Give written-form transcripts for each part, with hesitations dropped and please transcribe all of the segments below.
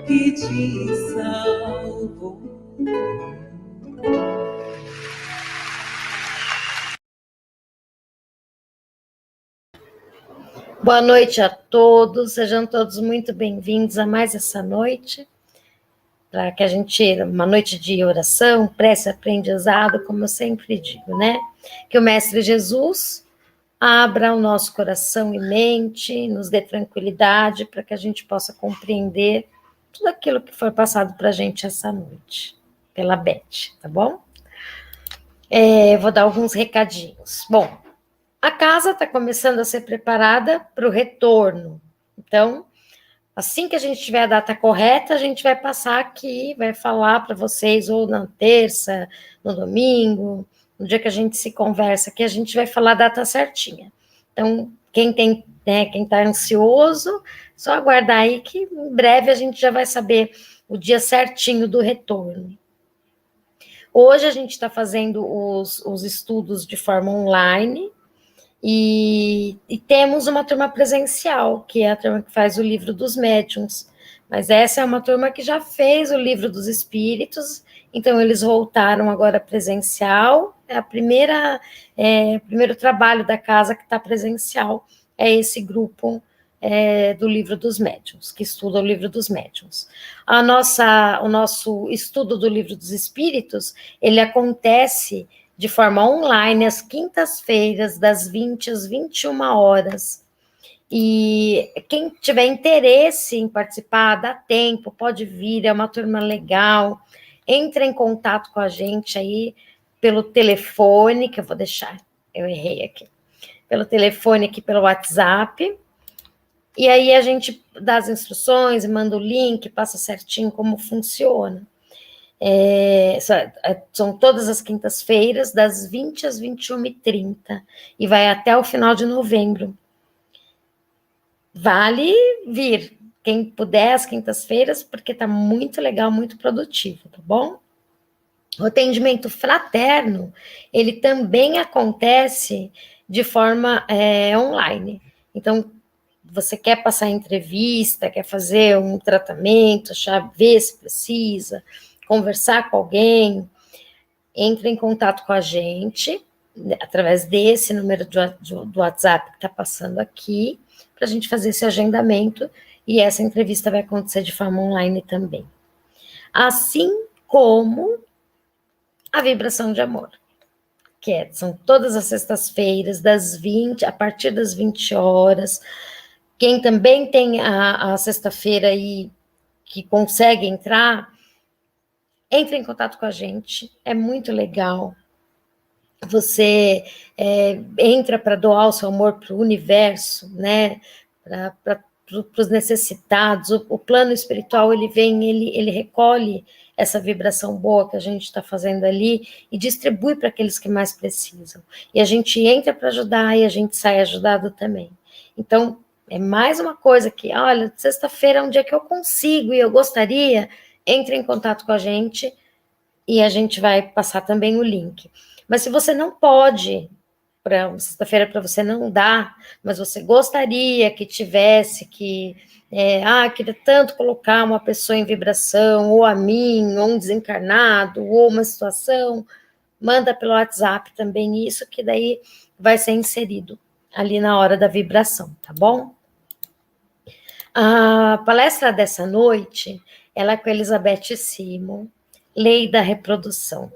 que te salvou. Boa noite a todos, sejam todos muito bem-vindos a mais essa noite, para que a gente, uma noite de oração, prece, aprendizado, como eu sempre digo, né? Que o Mestre Jesus abra o nosso coração e mente, nos dê tranquilidade, para que a gente possa compreender tudo aquilo que foi passado para a gente essa noite, pela Beth, tá bom? Vou dar alguns recadinhos. Bom, a casa está começando a ser preparada para o retorno. Então, assim que a gente tiver a data correta, a gente vai passar aqui, vai falar para vocês, ou na terça, no domingo, no dia que a gente se conversa aqui, a gente vai falar a data certinha. Então, quem tem, né, quem está ansioso, só aguardar aí que em breve a gente já vai saber o dia certinho do retorno. Hoje a gente está fazendo os estudos de forma online, e temos uma turma presencial, que é a turma que faz o livro dos médiuns, mas essa é uma turma que já fez o livro dos espíritos, então eles voltaram agora presencial, o primeiro trabalho da casa que está presencial, é esse grupo do livro dos médiuns, que estuda o livro dos médiuns. O nosso estudo do livro dos espíritos, ele acontece de forma online, às quintas-feiras, das 20 às 21 horas. E quem tiver interesse em participar, dá tempo, pode vir, é uma turma legal. Entre em contato com a gente aí pelo telefone, que eu vou deixar, eu errei aqui, pelo telefone aqui, pelo WhatsApp. E aí a gente dá as instruções, manda o link, passa certinho como funciona. São todas as quintas-feiras, das 20 às 21h30, e vai até o final de novembro. Vale vir, quem puder, às quintas-feiras, porque está muito legal, muito produtivo, tá bom? O atendimento fraterno, ele também acontece de forma online. Então, você quer passar entrevista, quer fazer um tratamento, ver se precisa, conversar com alguém, entre em contato com a gente, através desse número do WhatsApp que está passando aqui, para a gente fazer esse agendamento, e essa entrevista vai acontecer de forma online também. Assim como a vibração de amor, que são todas as sextas-feiras, a partir das 20 horas. Quem também tem a sexta-feira aí, que consegue entrar, entre em contato com a gente, é muito legal. Você entra para doar o seu amor para o universo, né? Para os necessitados. O plano espiritual, ele vem, ele recolhe essa vibração boa que a gente está fazendo ali e distribui para aqueles que mais precisam. E a gente entra para ajudar e a gente sai ajudado também. Então, é mais uma coisa que, olha, sexta-feira é um dia que eu consigo e eu gostaria, entre em contato com a gente e a gente vai passar também o link. Mas se você não pode, para sexta-feira para você não dá, mas você gostaria que tivesse, queria tanto colocar uma pessoa em vibração, ou a mim, ou um desencarnado, ou uma situação, manda pelo WhatsApp também isso, que daí vai ser inserido ali na hora da vibração, tá bom? A palestra dessa noite, ela é com a Elizabeth Simon, lei de reprodução.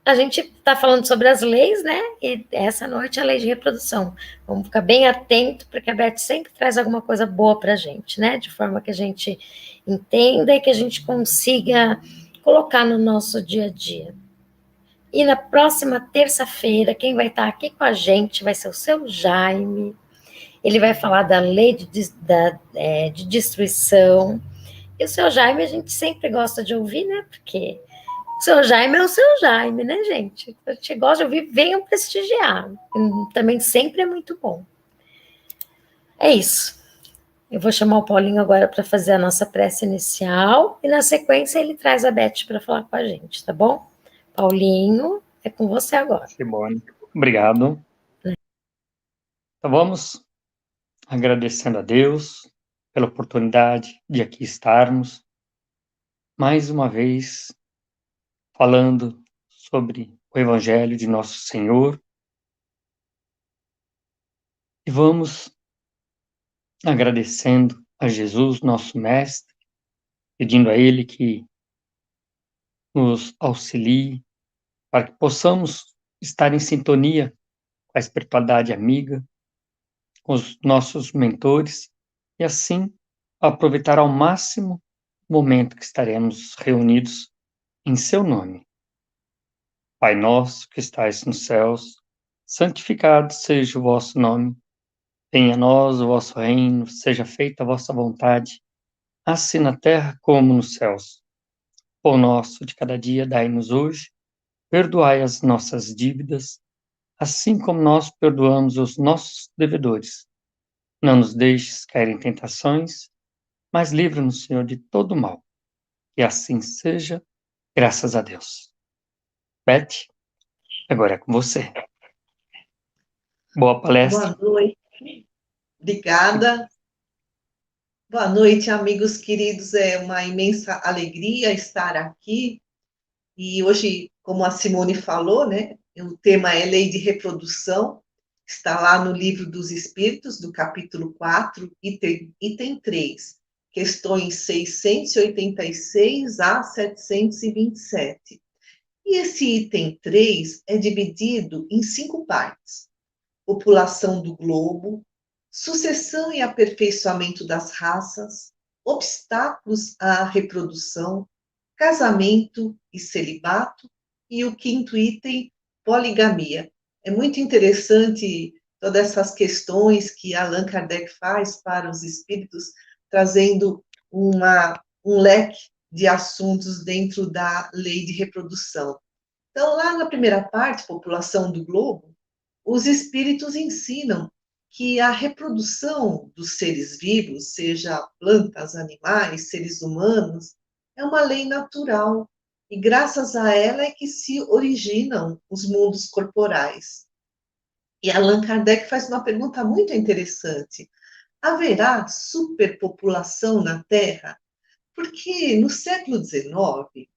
A gente está falando sobre as leis, né? E essa noite é a lei de reprodução. Vamos ficar bem atento, porque a Beth sempre traz alguma coisa boa para a gente, né? De forma que a gente entenda e que a gente consiga colocar no nosso dia a dia. E na próxima terça-feira, quem vai estar aqui com a gente vai ser o seu Jaime. Ele vai falar da lei de destruição. E o seu Jaime a gente sempre gosta de ouvir, né? Porque o seu Jaime é o seu Jaime, né, gente? A gente gosta de ouvir, venham prestigiar. Também sempre é muito bom. É isso. Eu vou chamar o Paulinho agora para fazer a nossa prece inicial e, na sequência, ele traz a Beth para falar com a gente, tá bom? Paulinho, é com você agora. Simone, obrigado. Então, vamos agradecendo a Deus pela oportunidade de aqui estarmos, mais uma vez, falando sobre o Evangelho de Nosso Senhor. E vamos agradecendo a Jesus, nosso Mestre, pedindo a Ele que nos auxilie para que possamos estar em sintonia com a espiritualidade amiga, com os nossos mentores, e assim aproveitar ao máximo o momento que estaremos reunidos em seu nome. Pai nosso que estais nos céus, santificado seja o vosso nome. Venha a nós o vosso reino, seja feita a vossa vontade, assim na terra como nos céus. O pão nosso de cada dia dai-nos hoje, perdoai as nossas dívidas, assim como nós perdoamos os nossos devedores. Não nos deixes cair em tentações, mas livra-nos, Senhor, de todo mal. Que assim seja, graças a Deus. Beth, agora é com você. Boa palestra. Boa noite. Obrigada. Boa noite, amigos queridos. É uma imensa alegria estar aqui. E hoje, como a Simone falou, né, o tema é Lei de Reprodução. Está lá no Livro dos Espíritos, do capítulo 4, item 3, questões 686 a 727. E esse item 3 é dividido em 5 partes: população do globo, sucessão e aperfeiçoamento das raças, obstáculos à reprodução, casamento e celibato, e o quinto item, poligamia. É muito interessante todas essas questões que Allan Kardec faz para os espíritos, trazendo um leque de assuntos dentro da lei de reprodução. Então, lá na primeira parte, população do globo, os espíritos ensinam que a reprodução dos seres vivos, seja plantas, animais, seres humanos, é uma lei natural e graças a ela é que se originam os mundos corporais. E Allan Kardec faz uma pergunta muito interessante: haverá superpopulação na Terra? Porque no século XIX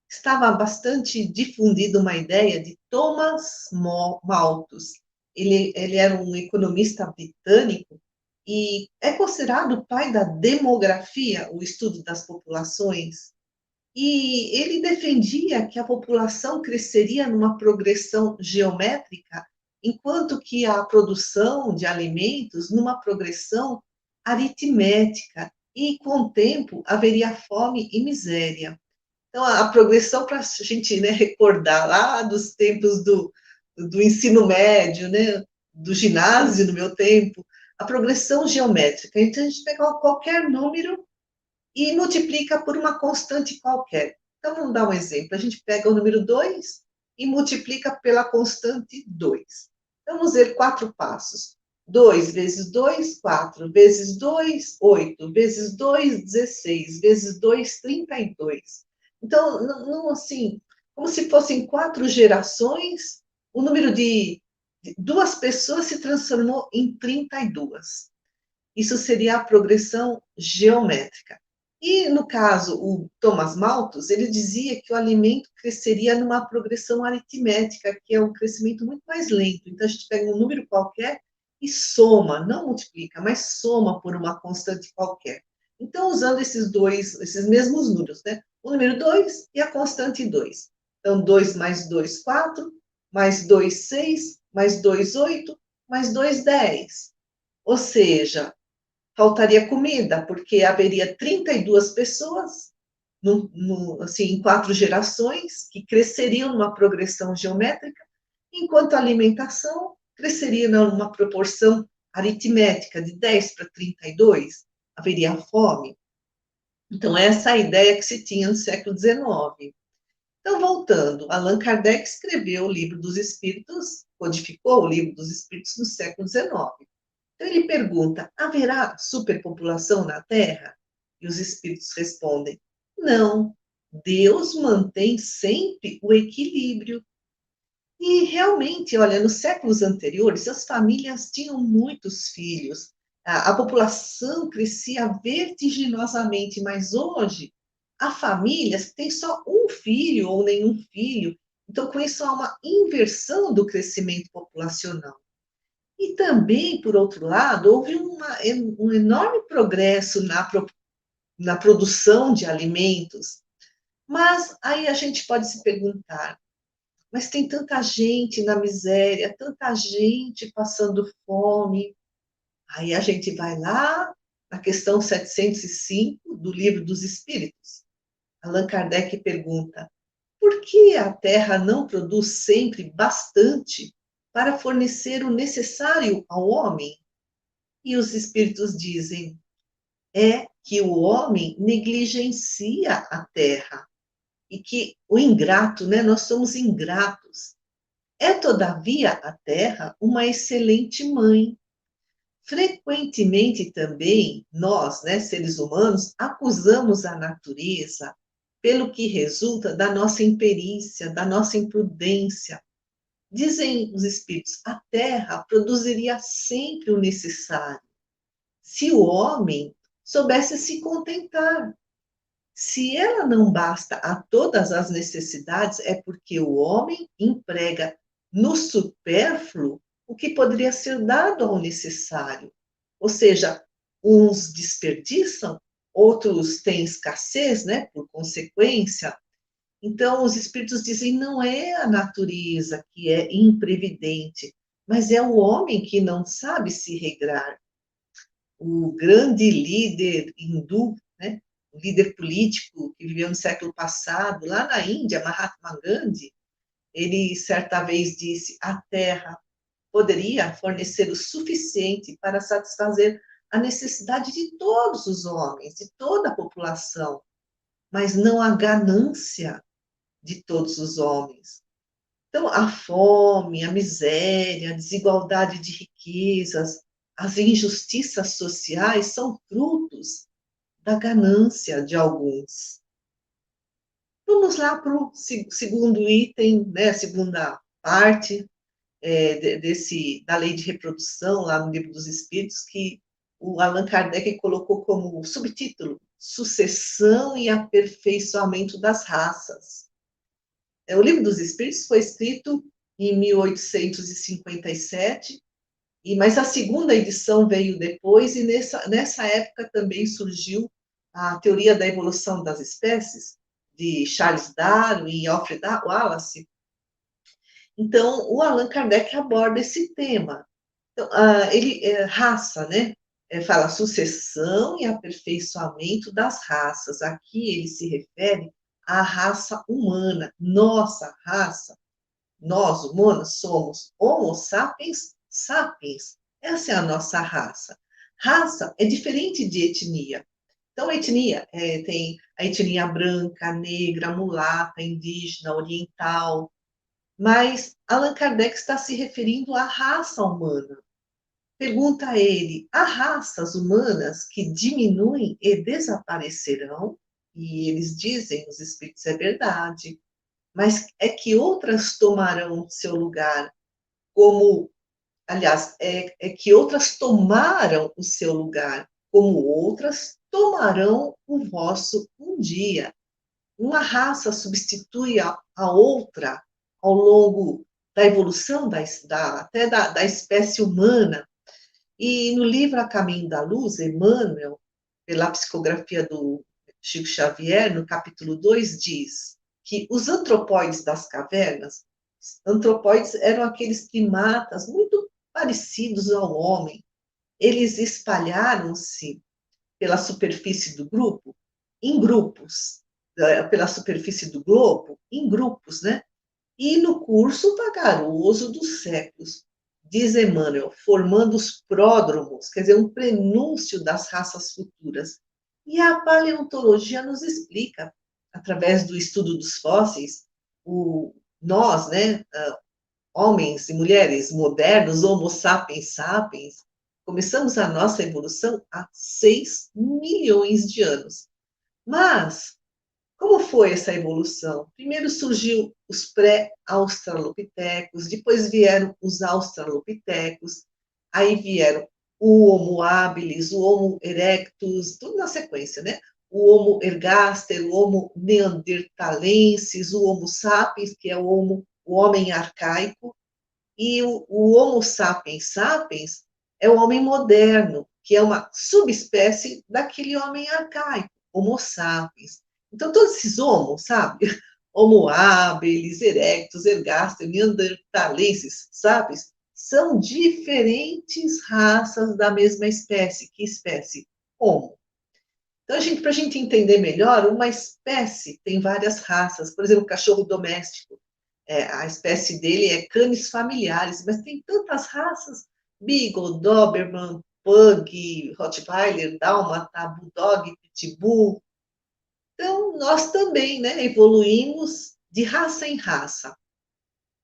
estava bastante difundida uma ideia de Thomas Malthus. Ele era um economista britânico e é considerado o pai da demografia, o estudo das populações. E ele defendia que a população cresceria numa progressão geométrica, enquanto que a produção de alimentos numa progressão aritmética, e com o tempo haveria fome e miséria. Então, a progressão, para a gente, né, recordar lá dos tempos do ensino médio, né, do ginásio no meu tempo, a progressão geométrica. Então, a gente pega qualquer número e multiplica por uma constante qualquer. Então, vamos dar um exemplo. A gente pega o número 2 e multiplica pela constante 2. Então, vamos ver 4 passos. 2 vezes 2, 4. Vezes 2, 8. Vezes 2, 16. Vezes 2, 32. Então, não assim, como se fossem 4 gerações, o número de 2 pessoas se transformou em 32. Isso seria a progressão geométrica. E, no caso, o Thomas Malthus, ele dizia que o alimento cresceria numa progressão aritmética, que é um crescimento muito mais lento. Então, a gente pega um número qualquer e soma, não multiplica, mas soma por uma constante qualquer. Então, usando esses mesmos números, né? O número 2 e a constante 2. Então, 2 mais 2, 4, mais 2, 6, mais 2, 8, mais 2, 10. Ou seja, faltaria comida, porque haveria 32 pessoas, assim, em 4 gerações, que cresceriam numa progressão geométrica, enquanto a alimentação cresceria numa proporção aritmética, de 10 para 32, haveria fome. Então, essa é a ideia que se tinha no século XIX. Então, voltando, Allan Kardec escreveu o Livro dos Espíritos, codificou o Livro dos Espíritos no século XIX. Então, ele pergunta: haverá superpopulação na Terra? E os espíritos respondem: não, Deus mantém sempre o equilíbrio. E realmente, olha, nos séculos anteriores, as famílias tinham muitos filhos. A população crescia vertiginosamente, mas hoje há famílias que têm só um filho ou nenhum filho. Então, com isso, há uma inversão do crescimento populacional. E também, por outro lado, houve um enorme progresso na produção de alimentos. Mas aí a gente pode se perguntar, mas tem tanta gente na miséria, tanta gente passando fome. Aí a gente vai lá na questão 705 do Livro dos Espíritos. Allan Kardec pergunta: por que a Terra não produz sempre bastante para fornecer o necessário ao homem? E os espíritos dizem: é que o homem negligencia a Terra e que o ingrato, né, nós somos ingratos. É, todavia, a Terra uma excelente mãe. Frequentemente também nós, né, seres humanos, acusamos a natureza pelo que resulta da nossa imperícia, da nossa imprudência. Dizem os espíritos, a terra produziria sempre o necessário, se o homem soubesse se contentar. Se ela não basta a todas as necessidades, é porque o homem emprega no supérfluo o que poderia ser dado ao necessário. Ou seja, uns desperdiçam, outros têm escassez, né, por consequência. Então, os espíritos dizem, não é a natureza que é imprevidente, mas é o homem que não sabe se regrar. O grande líder hindu, né, o líder político que viveu no século passado, lá na Índia, Mahatma Gandhi, ele certa vez disse: a terra poderia fornecer o suficiente para satisfazer a necessidade de todos os homens, de toda a população, mas não a ganância de todos os homens. Então, a fome, a miséria, a desigualdade de riquezas, as injustiças sociais são frutos da ganância de alguns. Vamos lá para o segundo item, né, a segunda parte da lei de reprodução, lá no Livro dos Espíritos, que o Allan Kardec colocou como subtítulo Sucessão e Aperfeiçoamento das Raças. O Livro dos Espíritos foi escrito em 1857, mas a segunda edição veio depois, e nessa época também surgiu a teoria da evolução das espécies, de Charles Darwin e Alfred Wallace. Então, o Allan Kardec aborda esse tema. Então, raça, né? Fala sucessão e aperfeiçoamento das raças. Aqui ele se refere à raça humana, nossa raça. Nós, humanos, somos Homo sapiens sapiens. Essa é a nossa raça. Raça é diferente de etnia. Então, a etnia tem a etnia branca, negra, mulata, indígena, oriental. Mas Allan Kardec está se referindo à raça humana. Pergunta a ele: há raças humanas que diminuem e desaparecerão? E eles dizem, os espíritos, é verdade. Mas é que outras tomarão seu lugar, aliás, é que outras tomaram o seu lugar, como outras tomarão o vosso um dia. Uma raça substitui a outra ao longo da evolução até da espécie humana. E no livro A Caminho da Luz, Emmanuel, pela psicografia do Chico Xavier, no capítulo 2, diz que os antropóides das cavernas, antropóides eram aqueles primatas muito parecidos ao homem. Eles espalharam-se pela superfície do grupo, em grupos, pela superfície do globo, em grupos, né? E no curso vagaroso dos séculos, diz Emmanuel, formando os pródromos, quer dizer, um prenúncio das raças futuras. E a paleontologia nos explica, através do estudo dos fósseis, nós, né, homens e mulheres modernos, Homo sapiens sapiens, começamos a nossa evolução há 6 milhões de anos. Mas, como foi essa evolução? Primeiro surgiu os pré-australopitecos, depois vieram os australopitecos, aí vieram o Homo habilis, o Homo erectus, tudo na sequência, né? O Homo ergaster, o Homo neanderthalensis, o Homo sapiens, que é o homem arcaico, e o Homo sapiens sapiens é o homem moderno, que é uma subespécie daquele homem arcaico, Homo sapiens. Então, todos esses homos, sabe? Homo habilis, erectus, ergaster, neanderthalensis, sabe? São diferentes raças da mesma espécie. Que espécie? Homo. Então, para a gente entender melhor, uma espécie tem várias raças. Por exemplo, o cachorro doméstico. A espécie dele é Canis familiares, mas tem tantas raças. Beagle, Doberman, Pug, Rottweiler, Dálmata, Bulldog, Pitbull. Então, nós também, né, evoluímos de raça em raça.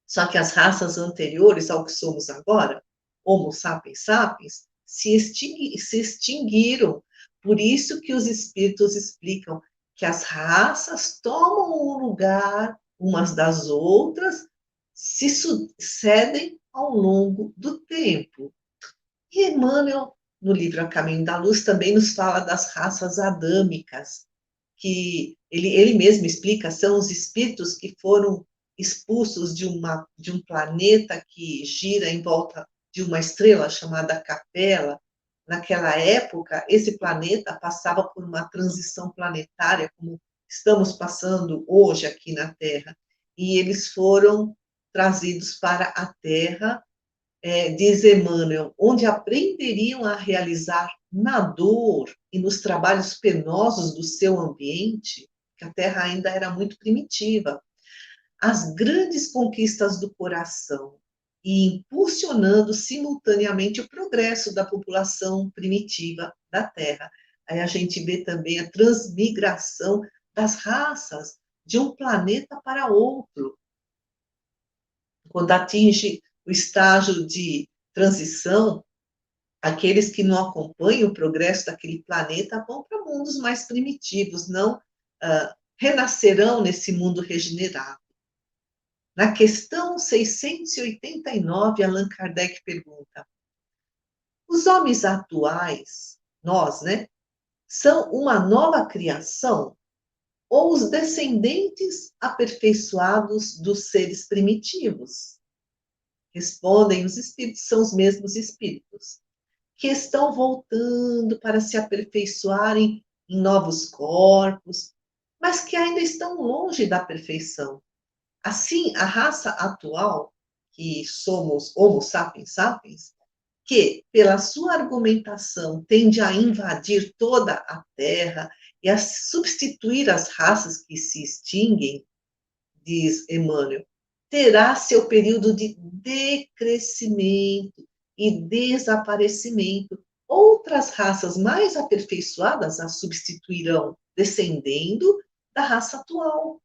Só que as raças anteriores ao que somos agora, Homo sapiens sapiens, se extinguiram. Por isso que os espíritos explicam que as raças tomam o lugar umas das outras, se sucedem ao longo do tempo. E Emmanuel, no livro A Caminho da Luz, também nos fala das raças adâmicas, que ele mesmo explica, são os espíritos que foram expulsos de um planeta que gira em volta de uma estrela chamada Capela. Naquela época, esse planeta passava por uma transição planetária, como estamos passando hoje aqui na Terra, e eles foram trazidos para a Terra, diz Emmanuel, onde aprenderiam a realizar na dor e nos trabalhos penosos do seu ambiente, que a Terra ainda era muito primitiva, as grandes conquistas do coração e impulsionando simultaneamente o progresso da população primitiva da Terra. Aí a gente vê também a transmigração das raças de um planeta para outro. Quando atinge o estágio de transição, aqueles que não acompanham o progresso daquele planeta vão para mundos mais primitivos, não renascerão nesse mundo regenerado. Na questão 689, Allan Kardec pergunta: os homens atuais, nós, né, são uma nova criação ou os descendentes aperfeiçoados dos seres primitivos? Respondem os espíritos, são os mesmos espíritos, que estão voltando para se aperfeiçoarem em novos corpos, mas que ainda estão longe da perfeição. Assim, a raça atual, que somos Homo sapiens sapiens, que, pela sua argumentação, tende a invadir toda a Terra e a substituir as raças que se extinguem, diz Emmanuel, terá seu período de decrescimento e desaparecimento. Outras raças mais aperfeiçoadas a substituirão, descendendo da raça atual.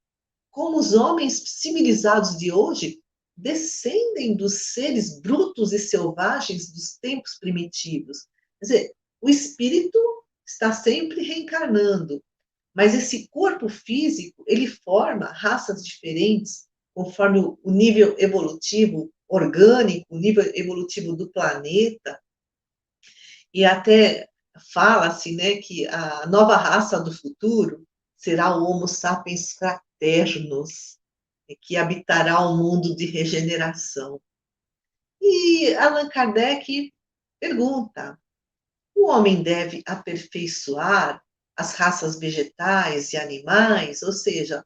Como os homens civilizados de hoje descendem dos seres brutos e selvagens dos tempos primitivos. Quer dizer, o espírito está sempre reencarnando, mas esse corpo físico, ele forma raças diferentes, conforme o nível evolutivo orgânico, o nível evolutivo do planeta, e até fala-se, né, que a nova raça do futuro será o Homo sapiens fraternos, que habitará o mundo de regeneração. E Allan Kardec pergunta: o homem deve aperfeiçoar as raças vegetais e animais? Ou seja,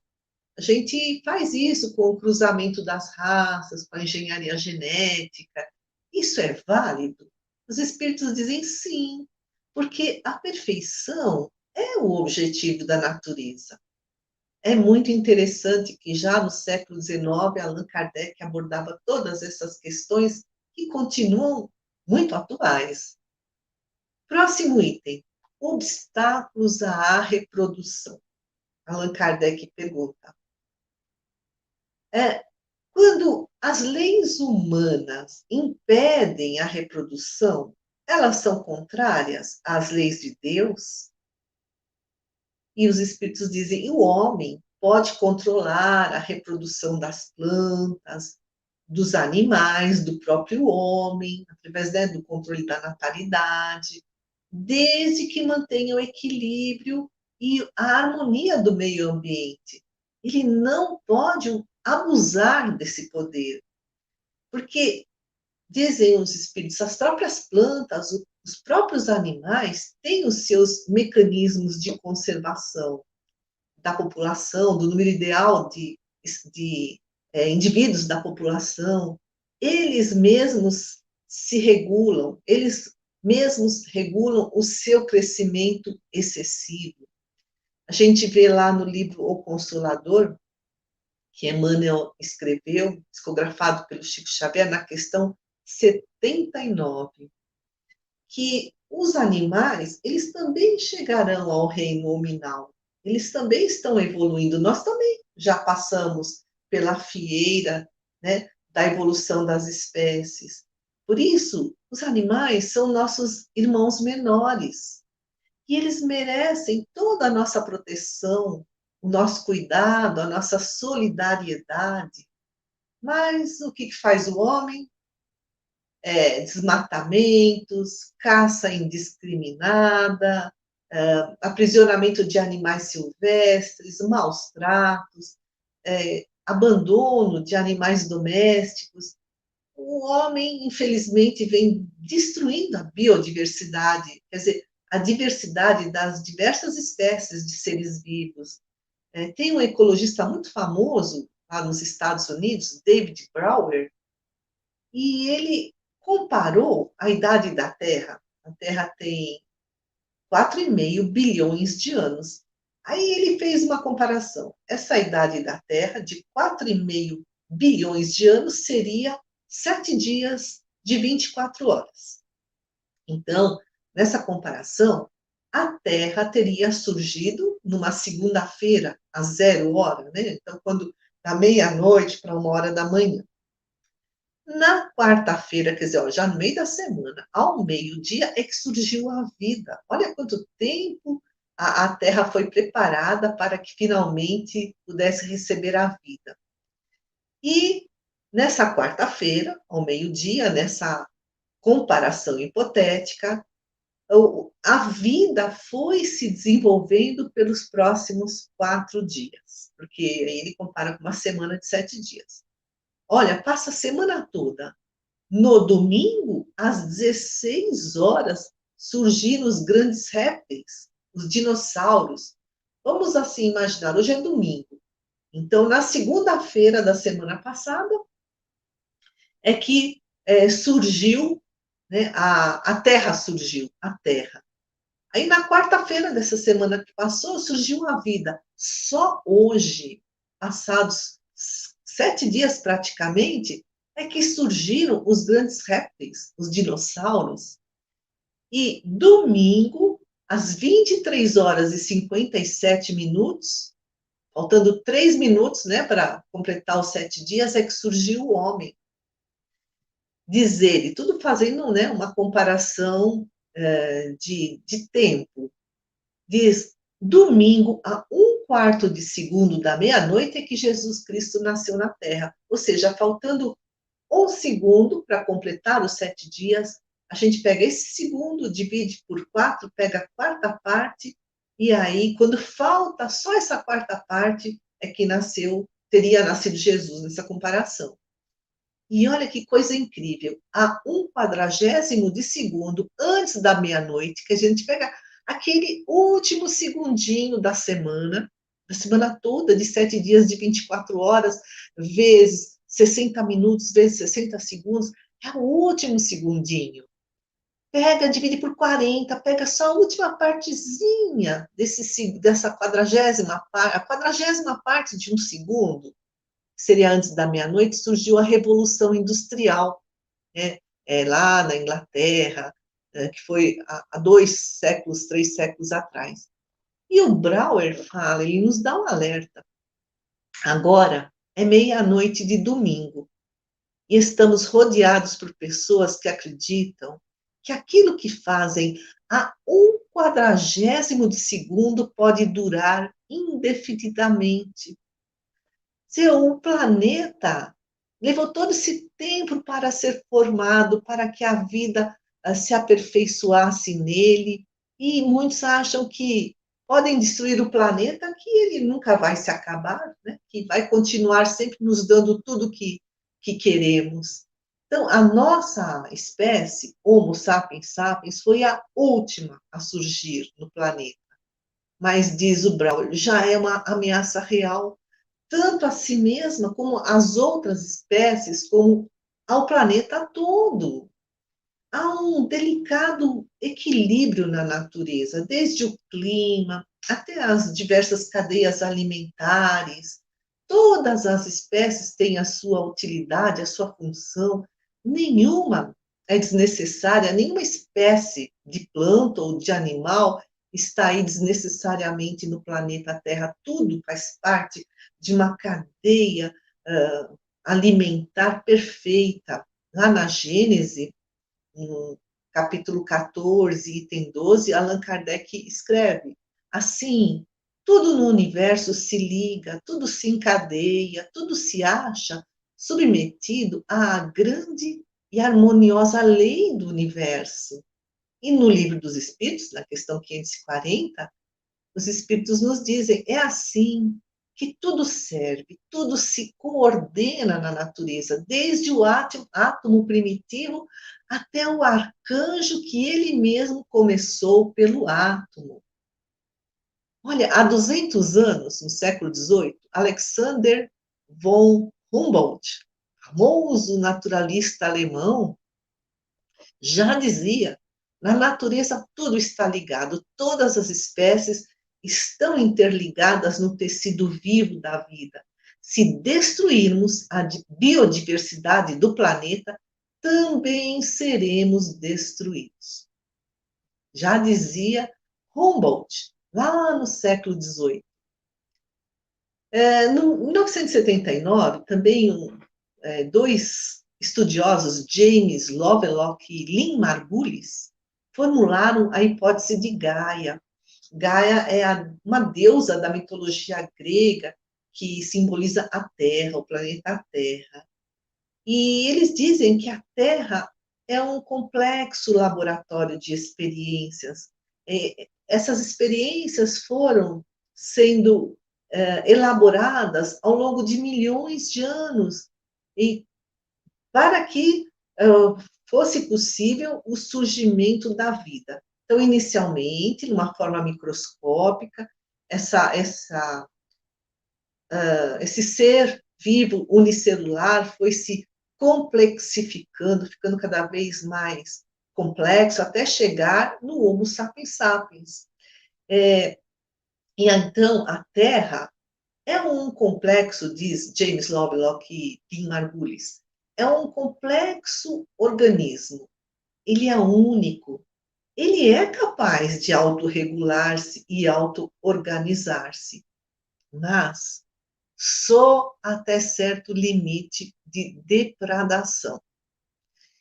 a gente faz isso com o cruzamento das raças, com a engenharia genética. Isso é válido? Os espíritos dizem sim, porque a perfeição é o objetivo da natureza. É muito interessante que já no século XIX, Allan Kardec abordava todas essas questões que continuam muito atuais. Próximo item: obstáculos à reprodução. Allan Kardec pergunta: quando as leis humanas impedem a reprodução, elas são contrárias às leis de Deus? E os espíritos dizem: o homem pode controlar a reprodução das plantas, dos animais, do próprio homem, através, né, do controle da natalidade, desde que mantenha o equilíbrio e a harmonia do meio ambiente. Ele não pode abusar desse poder, porque dizem os espíritos, as próprias plantas, os próprios animais têm os seus mecanismos de conservação da população, do número ideal de indivíduos da população. Eles mesmos se regulam, eles mesmos regulam o seu crescimento excessivo. A gente vê lá no livro O Consolador, que Emmanuel escreveu, psicografado pelo Chico Xavier, na questão 79, que os animais, eles também chegarão ao reino nominal, eles também estão evoluindo, nós também já passamos pela fieira, né, da evolução das espécies. Por isso, os animais são nossos irmãos menores, e eles merecem toda a nossa proteção, o nosso cuidado, a nossa solidariedade. Mas o que faz o homem? Desmatamentos, caça indiscriminada, aprisionamento de animais silvestres, maus tratos, abandono de animais domésticos. O homem, infelizmente, vem destruindo a biodiversidade, quer dizer, a diversidade das diversas espécies de seres vivos. Tem um ecologista muito famoso lá nos Estados Unidos, David Brower, e ele comparou a idade da Terra. A Terra tem 4,5 bilhões de anos. Aí ele fez uma comparação. Essa idade da Terra, de 4,5 bilhões de anos, seria 7 dias de 24 horas. Então, nessa comparação, a Terra teria surgido numa segunda-feira, às 0 hora, né? Então, quando da meia-noite para 1 hora da manhã. Na quarta-feira, quer dizer, ó, já no meio da semana, ao meio-dia, é que surgiu a vida. Olha quanto tempo a Terra foi preparada para que finalmente pudesse receber a vida. E nessa quarta-feira, ao meio-dia, nessa comparação hipotética, a vida foi se desenvolvendo pelos próximos 4 dias, porque aí ele compara com uma semana de 7 dias. Olha, passa a semana toda. No domingo, às 16 horas, surgiram os grandes répteis, os dinossauros. Vamos assim imaginar, hoje é domingo. Então, na segunda-feira da semana passada, é que surgiu, né, a Terra surgiu, a Terra. Aí, na quarta-feira dessa semana que passou, surgiu a vida. Só hoje, passados 7 dias praticamente, é que surgiram os grandes répteis, os dinossauros. E domingo, às 23 horas e 57 minutos, faltando 3 minutos, né, para completar os 7 dias, é que surgiu o homem. Diz ele, tudo fazendo, né, uma comparação de tempo. Diz, domingo, a 1/4 de segundo da meia-noite, é que Jesus Cristo nasceu na Terra. Ou seja, faltando 1 segundo para completar os 7 dias, a gente pega esse segundo, divide por 4, pega a quarta parte, e aí, quando falta só essa quarta parte, é que teria nascido Jesus nessa comparação. E olha que coisa incrível, a 1/40 de segundo antes da meia-noite, que a gente pega aquele último segundinho da semana toda, de 7 dias, de 24 horas, vezes 60 minutos, vezes 60 segundos, é o último segundinho. Pega, divide por 40, pega só a última partezinha dessa a 40ª parte de um segundo, que seria antes da meia-noite, surgiu a Revolução Industrial, né? Lá na Inglaterra, que foi há 2 séculos, 3 séculos atrás. E o Brauer fala, ele nos dá um alerta. Agora é meia-noite de domingo e estamos rodeados por pessoas que acreditam que aquilo que fazem a 1/40 de segundo pode durar indefinidamente. Se o planeta levou todo esse tempo para ser formado, para que a vida se aperfeiçoasse nele, e muitos acham que podem destruir o planeta, que ele nunca vai se acabar, né? Que vai continuar sempre nos dando tudo que queremos. Então, a nossa espécie, Homo sapiens sapiens, foi a última a surgir no planeta. Mas, diz o Brown, já é uma ameaça real, tanto a si mesma, como às outras espécies, como ao planeta todo. Há um delicado equilíbrio na natureza, desde o clima até as diversas cadeias alimentares. Todas as espécies têm a sua utilidade, a sua função. Nenhuma é desnecessária, nenhuma espécie de planta ou de animal está aí desnecessariamente no planeta Terra. Tudo faz parte de uma cadeia alimentar perfeita. Lá na Gênese, no capítulo 14, item 12, Allan Kardec escreve: assim, tudo no universo se liga, tudo se encadeia, tudo se acha submetido à grande e harmoniosa lei do universo. E no Livro dos Espíritos, na questão 540, os Espíritos nos dizem: é assim que tudo serve, tudo se coordena na natureza, desde o átomo primitivo até o arcanjo que ele mesmo começou pelo átomo. Olha, há 200 anos, no século XVIII, Alexander von Humboldt, famoso naturalista alemão, já dizia: na natureza tudo está ligado, todas as espécies estão interligadas no tecido vivo da vida. Se destruirmos a biodiversidade do planeta, também seremos destruídos. Já dizia Humboldt, lá no século XVIII. Em 1979, também dois estudiosos, James Lovelock e Lynn Margulis, formularam a hipótese de Gaia. Gaia é uma deusa da mitologia grega que simboliza a Terra, o planeta Terra. E eles dizem que a Terra é um complexo laboratório de experiências. Essas experiências foram sendo elaboradas ao longo de milhões de anos, e para que fosse possível o surgimento da vida. Então, inicialmente, numa forma microscópica, esse ser vivo unicelular foi se complexificando, ficando cada vez mais complexo, até chegar no Homo sapiens sapiens. E então, a Terra é um complexo, diz James Lovelock e Lynn Margulis, é um complexo organismo. Ele é único. Ele é capaz de autorregular-se e auto-organizar-se, mas só até certo limite de depredação.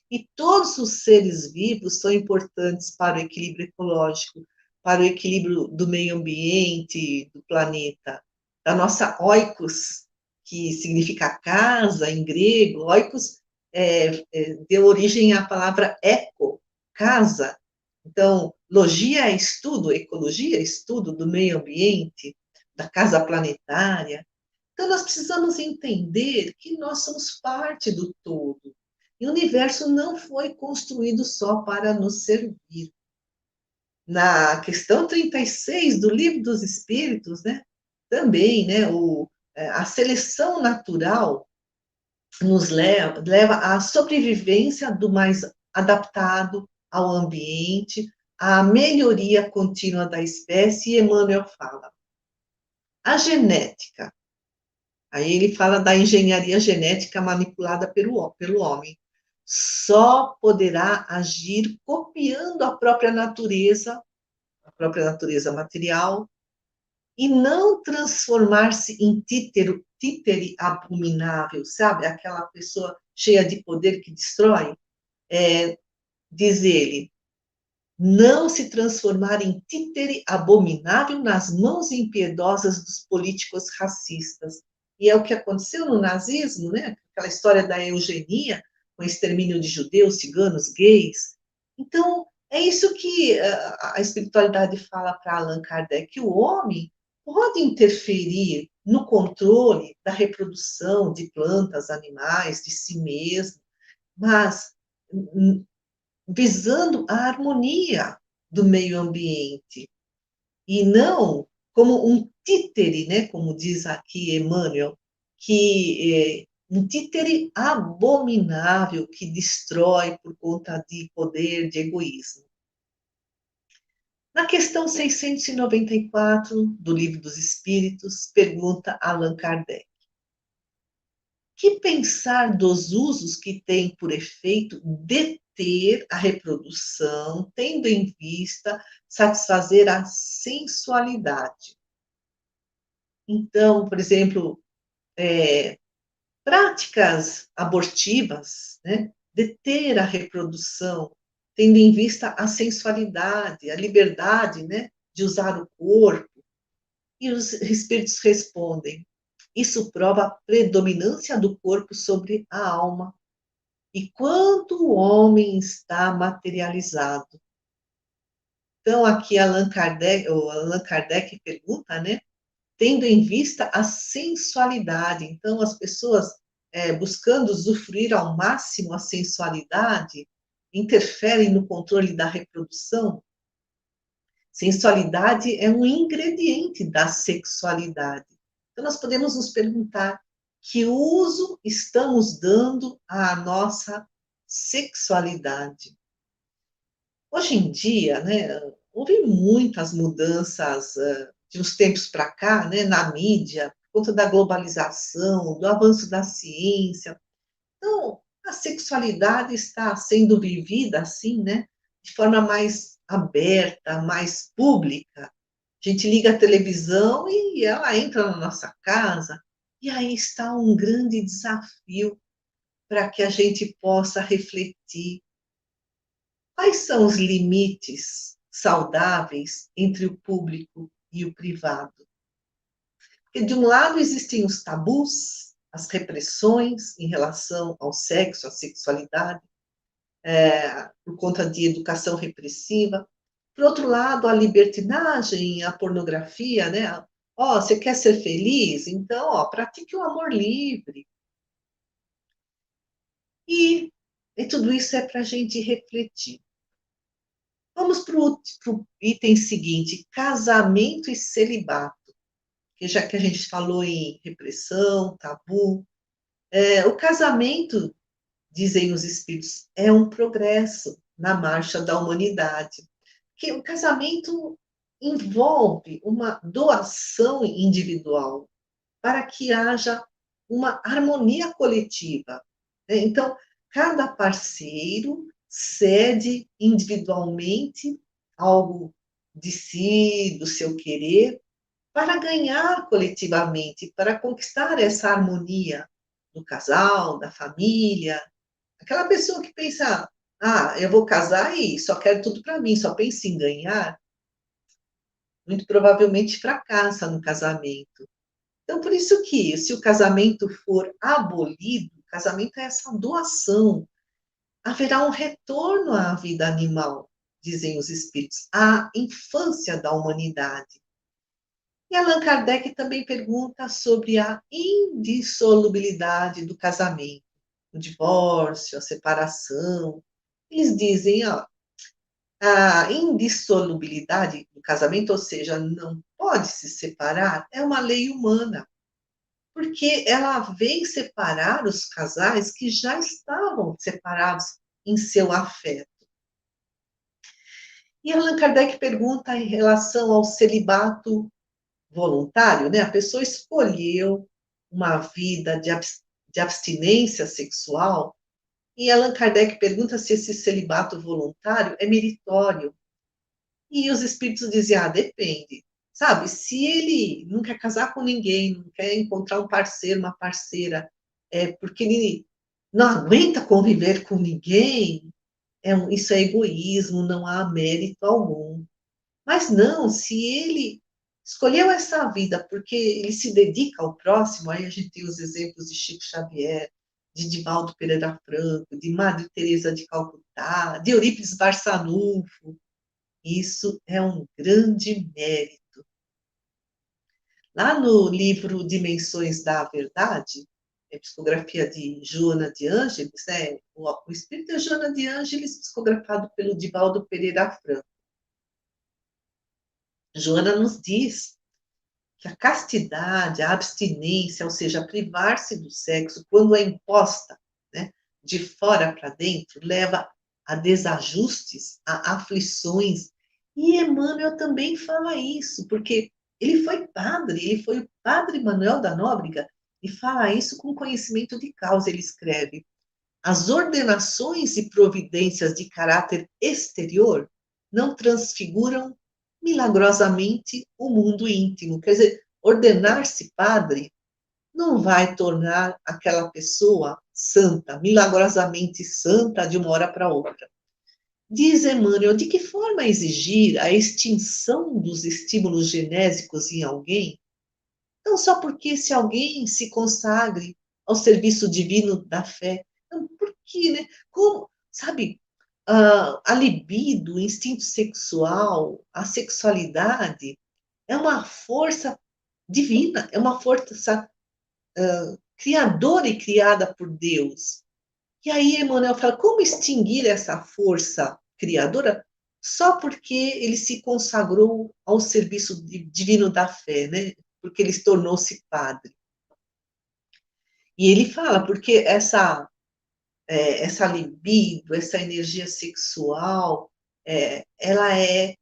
E todos os seres vivos são importantes para o equilíbrio ecológico, para o equilíbrio do meio ambiente, do planeta, da nossa oikos, que significa casa em grego. Oikos deu origem à palavra eco, casa. Então, logia é estudo, ecologia é estudo do meio ambiente, da casa planetária. Então, nós precisamos entender que nós somos parte do todo. E o universo não foi construído só para nos servir. Na questão 36 do Livro dos Espíritos, né, também, né, a seleção natural nos leva à sobrevivência do mais adaptado ao ambiente, à melhoria contínua da espécie, e Emmanuel fala. A genética, aí ele fala da engenharia genética manipulada pelo homem, só poderá agir copiando a própria natureza material, e não transformar-se em títere abominável, sabe? Aquela pessoa cheia de poder que destrói. Diz ele, não se transformar em títere abominável nas mãos impiedosas dos políticos racistas. e é o que aconteceu no nazismo, né? Aquela história da eugenia, com o extermínio de judeus, ciganos, gays. Então, é isso que a espiritualidade fala para Allan Kardec, que o homem pode interferir no controle da reprodução de plantas, animais, de si mesmo, mas visando a harmonia do meio ambiente, e não como um títere, né, como diz aqui Emmanuel, que um títere abominável que destrói por conta de poder, de egoísmo. Na questão 694 do Livro dos Espíritos, pergunta Allan Kardec: que pensar dos usos que tem por efeito deter a reprodução, tendo em vista satisfazer a sensualidade? Então, por exemplo, práticas abortivas, né? Deter a reprodução, tendo em vista a sensualidade, a liberdade, né? De usar o corpo. E os espíritos respondem: isso prova a predominância do corpo sobre a alma. E quanto o homem está materializado. Então, aqui Allan Kardec pergunta, né? Tendo em vista a sensualidade. Então, as pessoas buscando usufruir ao máximo a sensualidade, interferem no controle da reprodução. Sensualidade é um ingrediente da sexualidade. Então, nós podemos nos perguntar que uso estamos dando à nossa sexualidade. Hoje em dia, né, houve muitas mudanças de uns tempos para cá, né, na mídia, por conta da globalização, do avanço da ciência. Então, a sexualidade está sendo vivida assim, né, de forma mais aberta, mais pública. A gente liga a televisão e ela entra na nossa casa, e aí está um grande desafio para que a gente possa refletir. Quais são os limites saudáveis entre o público e o privado? Porque, de um lado, existem os tabus, as repressões em relação ao sexo, à sexualidade, por conta de educação repressiva. Por outro lado, a libertinagem, a pornografia, né? Ó, você quer ser feliz? Então, ó, pratique o amor livre. E tudo isso é para a gente refletir. Vamos para o item seguinte: casamento e celibato. Que já que a gente falou em repressão, tabu, o casamento, dizem os espíritos, é um progresso na marcha da humanidade. Que o casamento envolve uma doação individual para que haja uma harmonia coletiva, né? Então, cada parceiro cede individualmente algo de si, do seu querer, para ganhar coletivamente, para conquistar essa harmonia do casal, da família. Aquela pessoa que pensa: ah, eu vou casar e só quero tudo para mim, só pensa em ganhar, muito provavelmente fracassa no casamento. Então, por isso que, se o casamento for abolido, o casamento é essa doação, haverá um retorno à vida animal, dizem os espíritos, à infância da humanidade. E Allan Kardec também pergunta sobre a indissolubilidade do casamento, o divórcio, a separação. Eles dizem, ó, a indissolubilidade do casamento, ou seja, não pode se separar, é uma lei humana, porque ela vem separar os casais que já estavam separados em seu afeto. E Allan Kardec pergunta em relação ao celibato voluntário, né? A pessoa escolheu uma vida de abstinência sexual, e Allan Kardec pergunta se esse celibato voluntário é meritório. E os espíritos dizem, depende. Sabe, se ele não quer casar com ninguém, não quer encontrar um parceiro, uma parceira, porque ele não aguenta conviver com ninguém, isso é egoísmo, não há mérito algum. Mas não, se ele escolheu essa vida porque ele se dedica ao próximo. Aí a gente tem os exemplos de Chico Xavier, de Divaldo Pereira Franco, de Madre Teresa de Calcutá, de Eurípides Barçanufo. Isso é um grande mérito. Lá no livro Dimensões da Verdade, a psicografia de Joana de Ângeles, né? O espírito é Joana de Ângeles, psicografado pelo Divaldo Pereira Franco. Joana nos diz que a castidade, a abstinência, ou seja, privar-se do sexo, quando é imposta, né, de fora para dentro, leva a desajustes, a aflições. E Emmanuel também fala isso, porque ele foi o padre Manuel da Nóbrega, e fala isso com conhecimento de causa. Ele escreve: as ordenações e providências de caráter exterior não transfiguram milagrosamente o mundo íntimo. Quer dizer, ordenar-se padre não vai tornar aquela pessoa santa, milagrosamente santa de uma hora para outra. Diz Emmanuel, de que forma exigir a extinção dos estímulos genésicos em alguém? Não só porque se alguém se consagre ao serviço divino da fé. Não, por quê, né? Como, sabe, a libido, o instinto sexual, a sexualidade é uma força divina, é uma força criadora e criada por Deus. E aí Emmanuel fala, como extinguir essa força criadora só porque ele se consagrou ao serviço divino da fé, né? Porque ele tornou-se padre. E ele fala, porque essa libido, essa energia sexual, ela é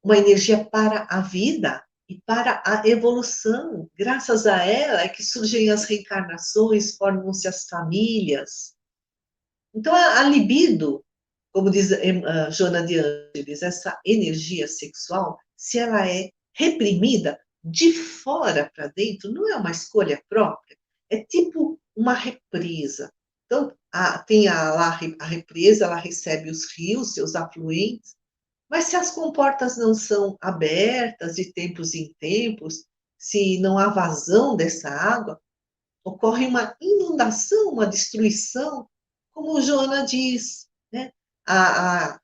uma energia para a vida e para a evolução. Graças a ela é que surgem as reencarnações, formam-se as famílias. Então, a libido, como diz Joana de Ângeles, essa energia sexual, se ela é reprimida de fora para dentro, não é uma escolha própria, é tipo uma represa. Então, tem a represa, ela recebe os rios, seus afluentes, mas se as comportas não são abertas de tempos em tempos, se não há vazão dessa água, ocorre uma inundação, uma destruição, como Joana diz, né? A, a,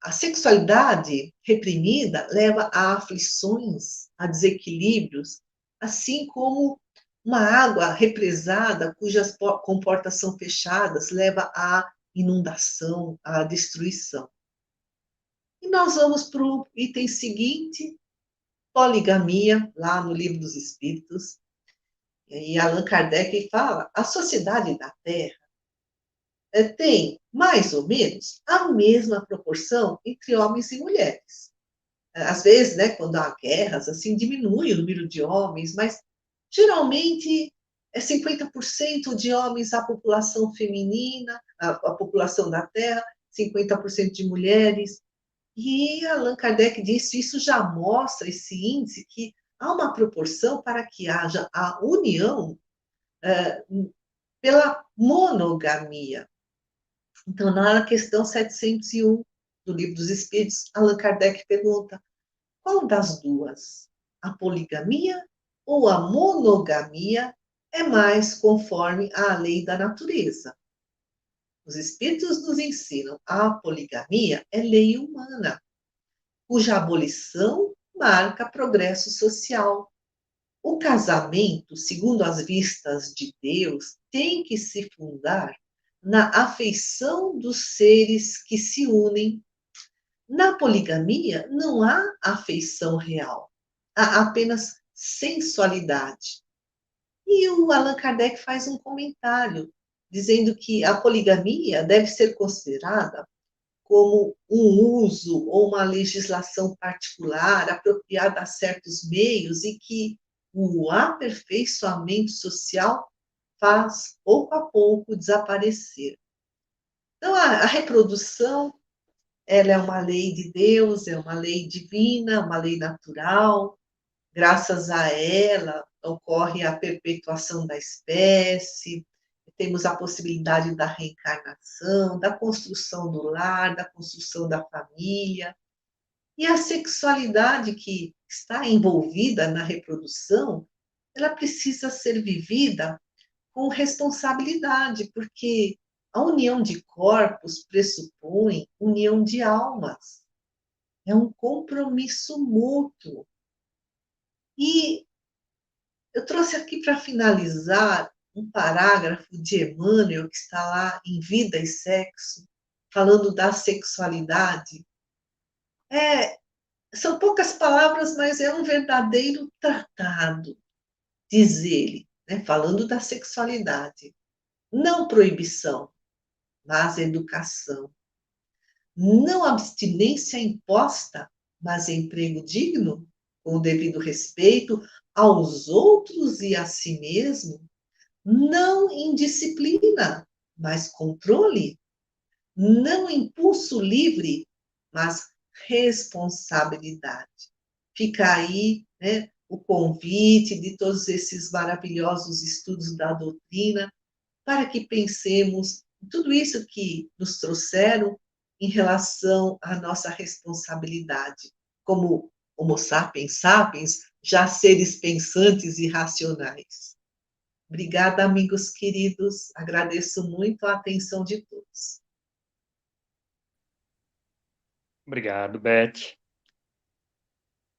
a sexualidade reprimida leva a aflições, a desequilíbrios, assim como uma água represada, cujas comportas são fechadas, leva à inundação, à destruição. E nós vamos para o item seguinte, poligamia, lá no Livro dos Espíritos. E Allan Kardec fala, a sociedade da Terra tem, mais ou menos, a mesma proporção entre homens e mulheres. Às vezes, né, quando há guerras, assim, diminui o número de homens, mas geralmente é 50% de homens a população feminina, a população da Terra, 50% de mulheres. E Allan Kardec disse, isso já mostra esse índice que há uma proporção para que haja a união pela monogamia. Então, na questão 701 do Livro dos Espíritos, Allan Kardec pergunta, qual das duas, a poligamia ou a monogamia, é mais conforme à lei da natureza? Os Espíritos nos ensinam, a poligamia é lei humana, cuja abolição marca progresso social. O casamento, segundo as vistas de Deus, tem que se fundar na afeição dos seres que se unem. Na poligamia, não há afeição real, há apenas sensualidade. E o Allan Kardec faz um comentário, dizendo que a poligamia deve ser considerada como um uso ou uma legislação particular apropriada a certos meios e que o aperfeiçoamento social faz, pouco a pouco, desaparecer. Então, a reprodução, ela é uma lei de Deus, é uma lei divina, uma lei natural. Graças a ela, ocorre a perpetuação da espécie, temos a possibilidade da reencarnação, da construção do lar, da construção da família. E a sexualidade que está envolvida na reprodução, ela precisa ser vivida com responsabilidade, porque a união de corpos pressupõe união de almas. É um compromisso mútuo. E eu trouxe aqui para finalizar um parágrafo de Emmanuel, que está lá em Vida e Sexo, falando da sexualidade. É, são poucas palavras, mas é um verdadeiro tratado, diz ele, né, falando da sexualidade. Não proibição, mas educação. Não abstinência imposta, mas emprego digno, com o devido respeito aos outros e a si mesmo. Não indisciplina, mas controle. Não impulso livre, mas responsabilidade. Fica aí, né, o convite de todos esses maravilhosos estudos da doutrina para que pensemos em tudo isso que nos trouxeram em relação à nossa responsabilidade como Homo sapiens sapiens, já seres pensantes e racionais. Obrigada, amigos queridos. Agradeço muito a atenção de todos. Obrigado, Beth.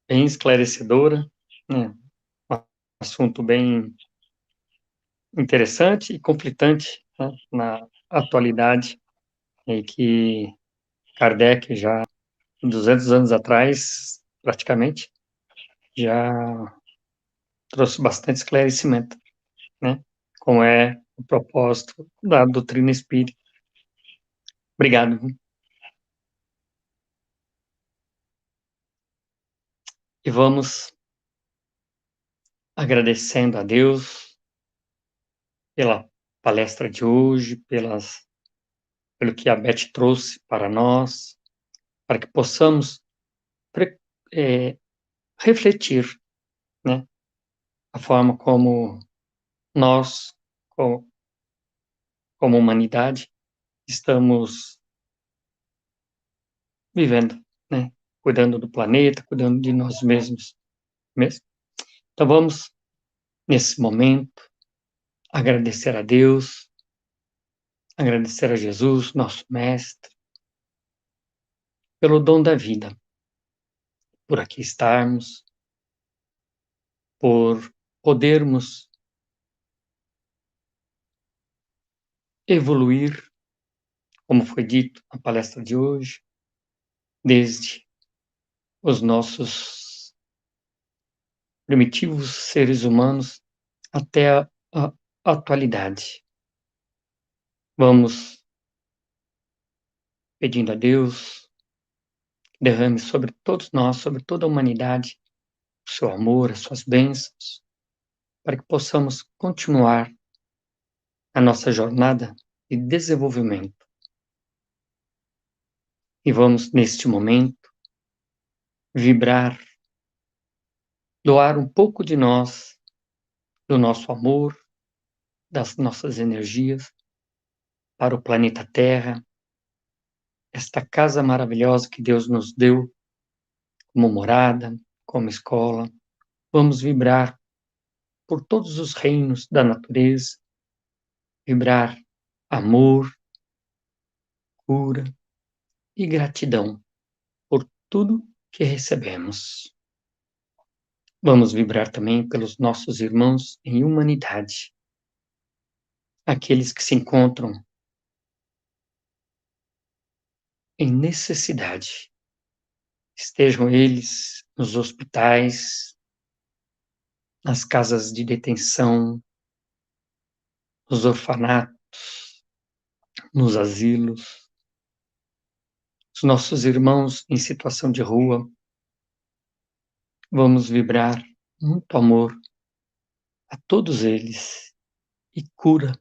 Bem esclarecedora, né? Um assunto bem interessante e conflitante, né, na atualidade, e que Kardec já 200 anos atrás, praticamente, já trouxe bastante esclarecimento, né? Como é o propósito da doutrina espírita. Obrigado. E vamos agradecendo a Deus pela palestra de hoje, pelo que a Beth trouxe para nós, para que possamos é, refletir, né, a forma como nós, como humanidade, estamos vivendo, né, cuidando do planeta, cuidando de nós mesmos. Então vamos, nesse momento, agradecer a Deus, agradecer a Jesus, nosso Mestre, pelo dom da vida, por aqui estarmos, por podermos evoluir, como foi dito na palestra de hoje, desde os nossos primitivos seres humanos até a atualidade. Vamos pedindo a Deus que derrame sobre todos nós, sobre toda a humanidade, o seu amor, as suas bênçãos, para que possamos continuar a nossa jornada de desenvolvimento. E vamos, neste momento, vibrar, doar um pouco de nós, do nosso amor, das nossas energias, para o planeta Terra, esta casa maravilhosa que Deus nos deu como morada, como escola. Vamos vibrar por todos os reinos da natureza, vibrar amor, cura e gratidão por tudo que recebemos. Vamos vibrar também pelos nossos irmãos em humanidade, aqueles que se encontram em necessidade, estejam eles nos hospitais, nas casas de detenção, nos orfanatos, nos asilos, os nossos irmãos em situação de rua. Vamos vibrar muito amor a todos eles e cura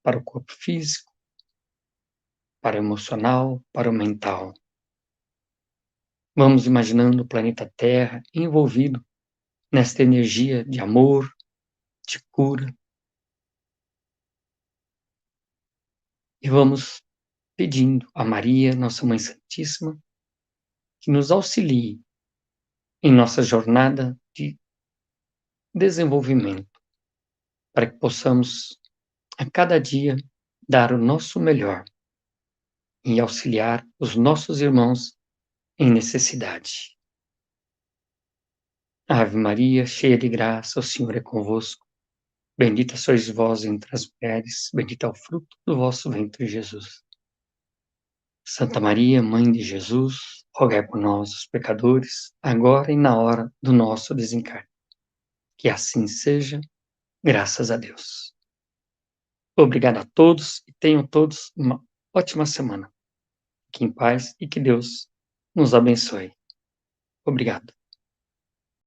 para o corpo físico, para o emocional, para o mental. Vamos imaginando o planeta Terra envolvido nesta energia de amor, de cura. E vamos pedindo a Maria, nossa Mãe Santíssima, que nos auxilie em nossa jornada de desenvolvimento, para que possamos a cada dia dar o nosso melhor e auxiliar os nossos irmãos em necessidade. Ave Maria, cheia de graça, o Senhor é convosco. Bendita sois vós entre as mulheres, bendito é o fruto do vosso ventre, Jesus. Santa Maria, Mãe de Jesus, rogai por nós, os pecadores, agora e na hora do nosso desencarne. Que assim seja, graças a Deus. Obrigado a todos e tenham todos uma ótima semana. Fiquem em paz e que Deus nos abençoe. Obrigado.